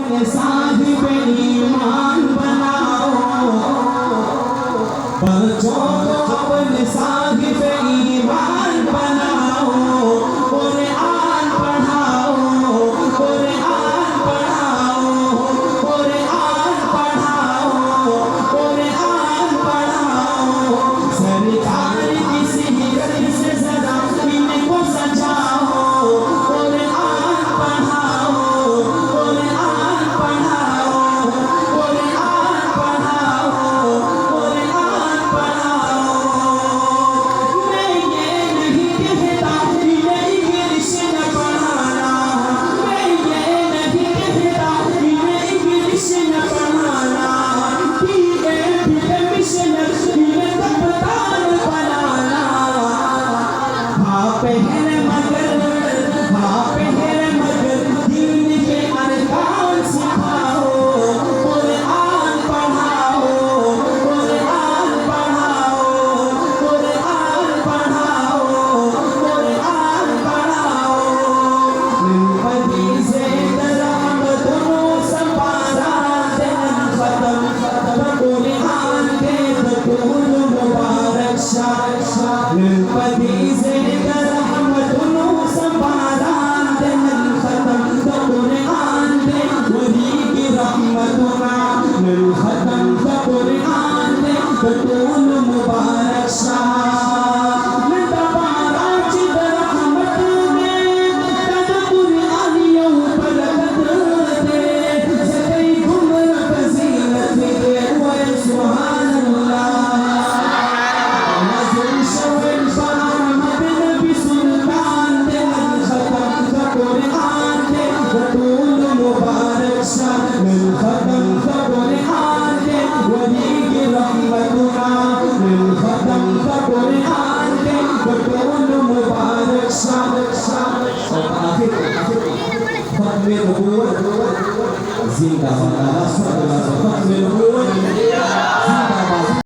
अपने साहिब ईमान बनाओ, बच्चों को अपने साहिब ईमान बनाओ, कुरान पढ़ाओ, कुरान पढ़ाओ, कुरान पढ़ाओ, कुरान पढ़ाओ। सरकार की सीरत से ज़रा इनको सजाओ, कुरान पढ़ाओ, कुरान पढ़ाओ, कुरान पढ़ाओ, कुरान पढ़ाओ। मैं ये नहीं कहता इन्हें इंग्लिश न पढ़ाना, मैं ये नहीं कहता इन्हें इंग्लिश न पढ़ाना, मिशनर इन्हें कप्तान बनाना। हाँ पहन मगर दीन के अरकान सिखाओ, कुरान पढ़ाओ, कुरान पढ़ाओ, कुरान पढ़ाओ, कुरान पढ़ाओ। निपदी से रहमतों संपारा जन्नत खत्म कुरान के बतूल मुबारक शाह। निपदी से रहमतों संपारा जन्नत खत्म कुरान के वही की रहमतुना खत्म कुरान के बतूल मुबारक शाह। दबारा चिद रहमत में तद कुरानियों बरकत दे, सदै गुमर फजीलत दे वे सुभान अल्लाह। नज़र शवन फहमद नबी सुल्तान दे खत्म कुरान के बतूल मुबारक शाह। खत्म कुरान के वली की रहमतुना खत्म कुरान के बतूल मुबारक शाह। और आखिर खत्म नबूवत जिंदाबाद, खत्म नबूवत